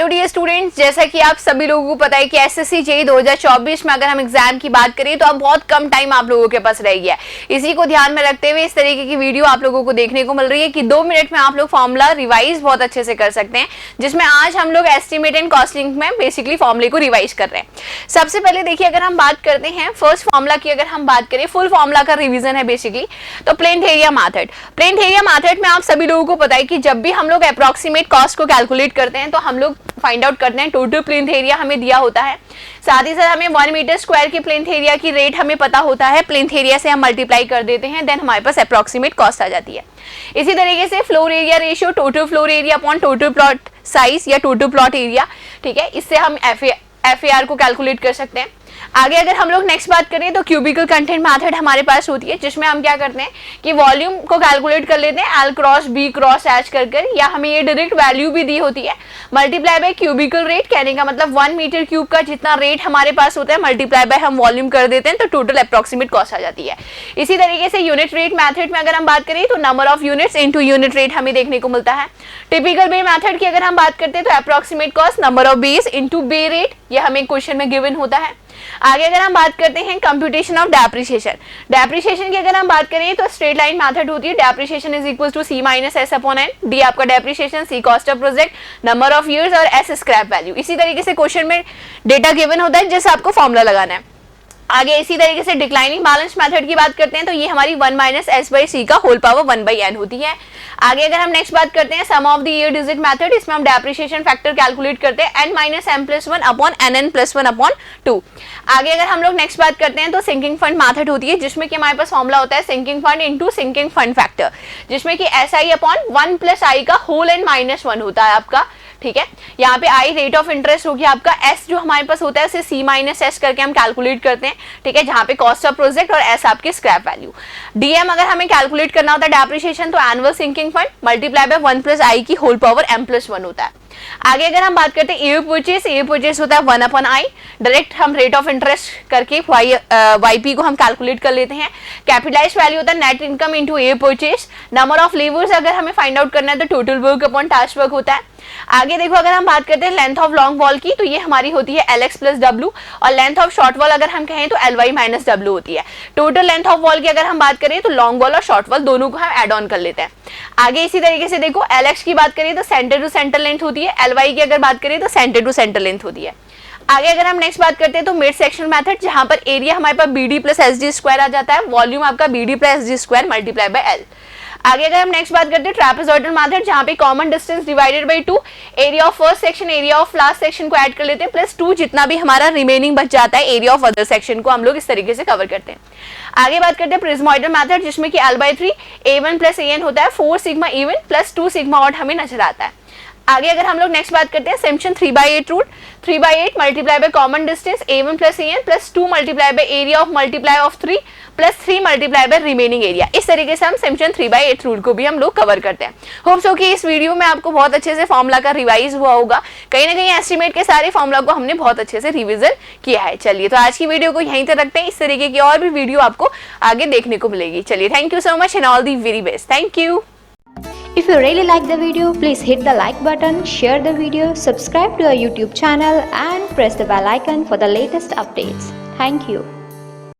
Hello dear students, जैसा कि आप सभी लोगों को पता है कि एसएससी जेईई 2024 में अगर हम एग्जाम की बात करें तो अब बहुत कम टाइम आप लोगों के पास रह गया है। इसी को ध्यान में रखते हुए इस तरीके की वीडियो आप लोगों को देखने को मिल रही है कि 2 मिनट में आप लोग फॉर्मूला रिवाइज बहुत अच्छे से कर सकते हैं, जिसमें आज हम लोग एस्टिमेट एंड कॉस्टिंग में बेसिकली फॉर्मूले को रिवाइज कर रहे हैं। सबसे पहले देखिए, अगर हम बात करते हैं फर्स्ट फॉर्मूला की, अगर हम बात करें फुल फॉर्मूला का रिवीजन है बेसिकली, तो plain area method. Plain area method में आप सभी लोगों को पता है कि जब भी हम लोग अप्रॉक्सीमेट कॉस्ट को कैलकुलेट करते हैं तो हम लोग फाइंड आउट करते हैं टोटल प्लेन एरिया हमें दिया होता है, साथ ही साथ हमें 1 मीटर स्क्वायर की प्लेन एरिया की रेट हमें पता होता है, प्लेन एरिया से हम मल्टीप्लाई कर देते हैं, देन हमारे पास अप्रॉक्सीमेट कॉस्ट आ जाती है। इसी तरीके से floor area ratio total floor area upon total plot size या टोटल प्लॉट एरिया, ठीक है, इससे हम FAR को कैलकुलेट कर सकते हैं। आगे अगर हम लोग नेक्स्ट बात करें तो क्यूबिकल कंटेंट मेथड हमारे पास होती है, जिसमें हम क्या करते हैं कि वॉल्यूम को कैलकुलेट कर लेते हैं L cross B cross H कर, या हमें ये डायरेक्ट वैल्यू भी दी होती है, मल्टीप्लाई बाय क्यूबिकल रेट, कहने का मतलब 1 मीटर क्यूब का जितना रेट हमारे पास होता है मल्टीप्लाई बाय हम वॉल्यूम कर देते हैं तो टोटल अप्रॉक्सीमेट कॉस्ट आ जाती है। इसी तरीके से यूनिट रेट मेथड में अगर हम बात करें तो number of units into unit rate हमें देखने को मिलता है। टिपिकल बे मेथड की अगर हम बात करते हैं तो approximate cost number of base into bay rate, ये हमें क्वेश्चन में गिवन होता है। आगे अगर हम बात करते हैं कंप्यूटेशन ऑफ डेप्रिसिएशन, डेप्रिसिएशन की अगर हम बात करें तो स्ट्रेट लाइन मेथड होती है, depreciation is equal to C minus S upon N, D आपका depreciation, C cost of project, number of years और S स्क्रैप वैल्यू। इसी तरीके से क्वेश्चन में डेटा गिवन होता है जिससे आपको फॉर्मूला लगाना है। आगे इसी तरीके से डिक्लाइनिंग बैलेंस मेथड की बात करते हैं तो ये हमारी 1 माइनस S बाई C का होल पावर 1 बाई N होती है। आगे अगर हम नेक्स्ट बात करते हैं sum of the year digit method, इसमें हम डेप्रिसिएशन फैक्टर कैलकुलेट करते हैं N minus M plus 1 upon NN plus 1 upon 2। आगे अगर हम लोग नेक्स्ट बात करते हैं तो सिंकिंग फंड मेथड होती है, जिसमें कि हमारे पास फॉर्मूला होता है sinking fund into sinking fund factor, जिसमें कि SI अपॉन 1 प्लस I का होल N माइनस 1 होता है आपका, ठीक है। यहाँ पे I रेट ऑफ इंटरेस्ट हो गया आपका, S जो हमारे पास होता है उसे C माइनस S करके हम कैलकुलेट करते हैं, ठीक है, जहाँ पे कॉस्ट ऑफ प्रोजेक्ट और S आपके स्क्रैप वैल्यू। DM अगर हमें कैलकुलेट करना होता है डेप्रिसिएशन तो annual sinking fund multiply by 1 plus I की होल पावर M प्लस 1 होता है। आगे अगर हम बात करते हैं एयर परचेज होता है 1 अपॉन I, डायरेक्ट हम रेट ऑफ इंटरेस्ट करके YP को हम कैलकुलेट कर लेते हैं। कैपिटलाइज्ड वैल्यू होता है net income into air purchase. Number of labours अगर हमें फाइंड आउट करना है तो total work upon task work होता है। आगे देखो, अगर हम बात करते हैं लेंथ ऑफ लॉन्ग वॉल की तो ये हमारी होती है LX प्लस W, और लेंथ ऑफ शॉर्ट वॉल अगर हम कहें तो LY माइनस W होती है। टोटल लेंथ ऑफ वॉल की अगर हम बात करें तो लॉन्ग वॉल और शॉर्ट वॉल दोनों को हम एड ऑन कर लेते हैं। आगे इसी तरीके से देखो, LX की बात करें तो सेंटर टू सेंटर लेंथ होती है, LY की अगर बात करें तो सेंटर टू सेंटर लेंथ होती है। आगे अगर हम नेक्स्ट बात करते हैं तो मिड सेक्शन मेथड, जहां पर एरिया हमारे पास BD प्लस SD स्क्वायर आ जाता है, वॉल्यूम आपका BD plus SD square multiply by L। आगे अगर हम नेक्स्ट बात करते हैं ट्रापेजॉइडल मेथड, जहां पे common distance divided by 2, area of first section area of last section को ऐड कर लेते हैं प्लस 2, जितना भी हमारा रिमेनिंग बच जाता है एरिया ऑफ अदर सेक्शन को हम लोग इस तरीके से कवर करते हैं। आगे बात करते हैं प्रिज्मोइडल मेथड, जिसमें कि L/3 A1 प्लस AN होता है, 4 sigma even plus 2 sigma odd हमें नजर आता है। आगे अगर हम लोग नेक्स्ट बात करते हैं सैम्पशन 3/8 rule, 3/8 multiply by common distance A1 plus AN plus 2 multiply by area of multiply of 3 plus 3 multiply by remaining area. इस तरीके से हम सैम्पशन 3/8 रूल को भी हम लोग कवर करते हैं। होप सो कि इस वीडियो में आपको बहुत अच्छे से फॉर्मूला का रिवाइज हुआ होगा, कहीं ना कहीं एस्टिमेट के सारे फॉर्मूला को हमने बहुत अच्छे से रिविजन किया है। चलिए तो आज की वीडियो को यहीं तक रखते हैं, इस तरीके की और भी वीडियो आपको आगे देखने को मिलेगी। चलिए, thank you so much and all the very best. Thank you. If you really like the video, please hit the like button, share the video, subscribe to our YouTube channel and press the bell icon for the latest updates. Thank you.